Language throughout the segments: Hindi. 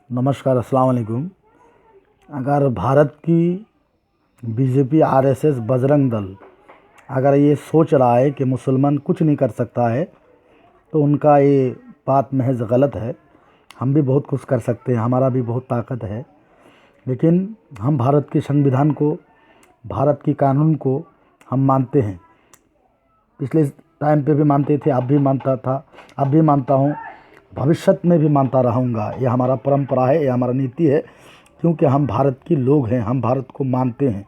नमस्कार, अस्सलाम वालेकुम। अगर भारत की बीजेपी, आरएसएस, बजरंग दल अगर ये सोच रहा है कि मुसलमान कुछ नहीं कर सकता है, तो उनका ये बात महज गलत है। हम भी बहुत कुछ कर सकते हैं, हमारा भी बहुत ताकत है, लेकिन हम भारत के संविधान को, भारत की कानून को हम मानते हैं। पिछले टाइम पे भी मानते थे, अब भी मानता था, अब भी मानता हूँ, भविष्य में भी मानता रहूँगा। ये हमारा परंपरा है, ये हमारा नीति है, क्योंकि हम भारत के लोग हैं, हम भारत को मानते हैं।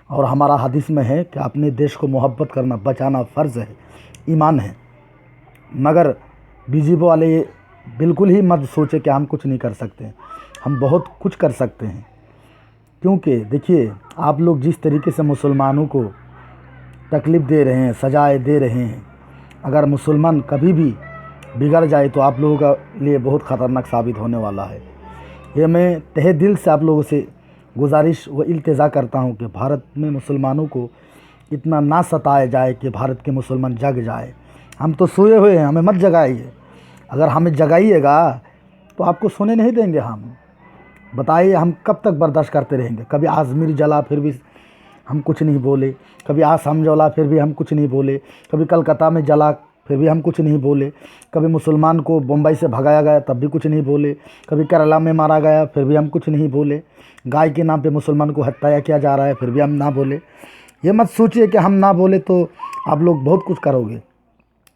और हमारा हदीस में है कि अपने देश को मोहब्बत करना, बचाना फ़र्ज़ है, ईमान है। मगर बीजेपी वाले ये बिल्कुल ही मत सोचे कि हम कुछ नहीं कर सकते। हम बहुत कुछ कर सकते हैं, क्योंकि देखिए, आप लोग जिस तरीके से मुसलमानों को तकलीफ़ दे रहे हैं, सजाएं दे रहे हैं, अगर मुसलमान कभी भी बिगड़ जाए तो आप लोगों का लिए बहुत ख़तरनाक साबित होने वाला है। ये मैं तहे दिल से आप लोगों से गुजारिश व इल्तिजा करता हूँ कि भारत में मुसलमानों को इतना ना सताया जाए कि भारत के मुसलमान जग जाए। हम तो सोए हुए हैं, हमें मत जगाइए। अगर हमें जगाइएगा तो आपको सोने नहीं देंगे हम। बताइए, हम कब तक बर्दाश्त करते रहेंगे? कभी आज़मीर जला फिर भी हम कुछ नहीं बोले, कभी आसाम जला फिर भी हम कुछ नहीं बोले, कभी कलकत्ता में जला फिर भी हम कुछ नहीं बोले, कभी मुसलमान को मुंबई से भगाया गया तब भी कुछ नहीं बोले, कभी केरला में मारा गया फिर भी हम कुछ नहीं बोले, गाय के नाम पे मुसलमान को हत्या किया जा रहा है फिर भी हम ना बोले। ये मत सोचिए कि हम ना बोले तो आप लोग बहुत कुछ करोगे।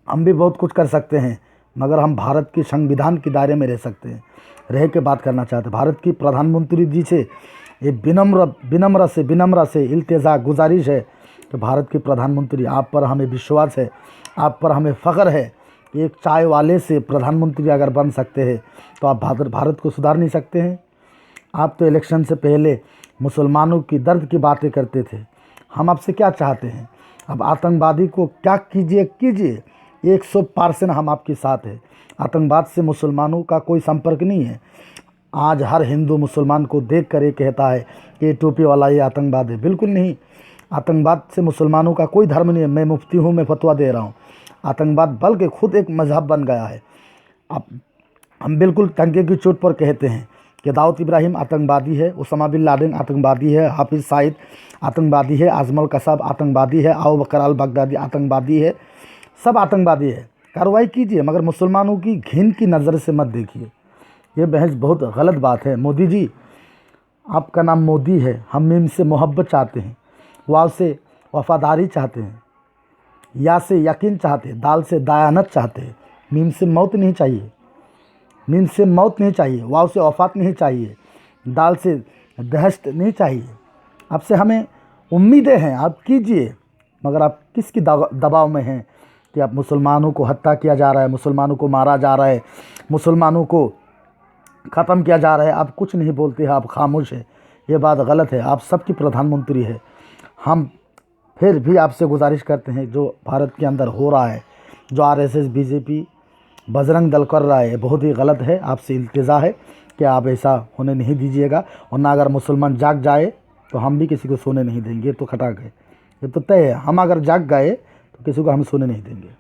हम भी बहुत कुछ कर सकते हैं, मगर हम भारत के संविधान के दायरे में रह सकते हैं, रह के बात करना चाहते हैं। भारत की प्रधानमंत्री जी से ये विनम्र से इल्तिजा गुजारिश है कि भारत के प्रधानमंत्री, आप पर हमें विश्वास है, आप पर हमें फ़ख्र है। एक चाय वाले से प्रधानमंत्री अगर बन सकते हैं तो आप भारत को सुधार नहीं सकते हैं? आप तो इलेक्शन से पहले मुसलमानों की दर्द की बातें करते थे। हम आपसे क्या चाहते हैं? अब आतंकवादी को क्या कीजिए, 100% हम आपके साथ हैं। आतंकवाद से मुसलमानों का कोई संपर्क नहीं है। आज हर हिंदू मुसलमान को देख कर ये कहता है कि ये टोपी वाला ये आतंकवाद है। बिल्कुल नहीं, आतंकवाद से मुसलमानों का कोई धर्म नहीं है। मैं मुफ्ती हूँ, मैं फतवा दे रहा हूँ। आतंकवाद बल्कि खुद एक मजहब बन गया है। अब हम बिल्कुल टंके की चोट पर कहते हैं कि दाऊद इब्राहिम आतंकवादी है, उसामा बिन लादेन आतंकवादी है, हाफिज़ सईद आतंकवादी है, आजमल कसाब आतंकवादी है, अबू बकर अल बगदादी आतंकवादी है, सब आतंकवादी है। कार्रवाई कीजिए, मगर मुसलमानों की घिन की नज़र से मत देखिए। ये बहस बहुत गलत बात है। मोदी जी, आपका नाम मोदी है। हम मीम से मोहब्बत चाहते हैं, वाव से वफ़ादारी चाहते हैं, या से यकीन चाहते हैं, दाल से दयानत चाहते हैं। मीम से मौत नहीं चाहिए, मीम से मौत नहीं चाहिए, वाव से वफ़ात नहीं चाहिए, दाल से दहशत नहीं चाहिए। आपसे हमें उम्मीदें हैं, आप कीजिए। मगर आप किसकी दबाव में हैं कि आप मुसलमानों को हत्या किया जा रहा है, मुसलमानों को मारा जा रहा है, मुसलमानों को ख़त्म किया जा रहा है, आप कुछ नहीं बोलते हैं, आप खामोश है। ये बात गलत है। आप सबकी प्रधानमंत्री है। हम फिर भी आपसे गुजारिश करते हैं, जो भारत के अंदर हो रहा है, जो आरएसएस, बीजेपी, बजरंग दल कर रहा है, बहुत ही गलत है। आपसे इल्तिजा है कि आप ऐसा होने नहीं दीजिएगा, वरना अगर मुसलमान जाग जाए तो हम भी किसी को सोने नहीं देंगे। तो खटा गए, ये तो तय है। हम अगर जाग गए तो किसी को हम सोने नहीं देंगे।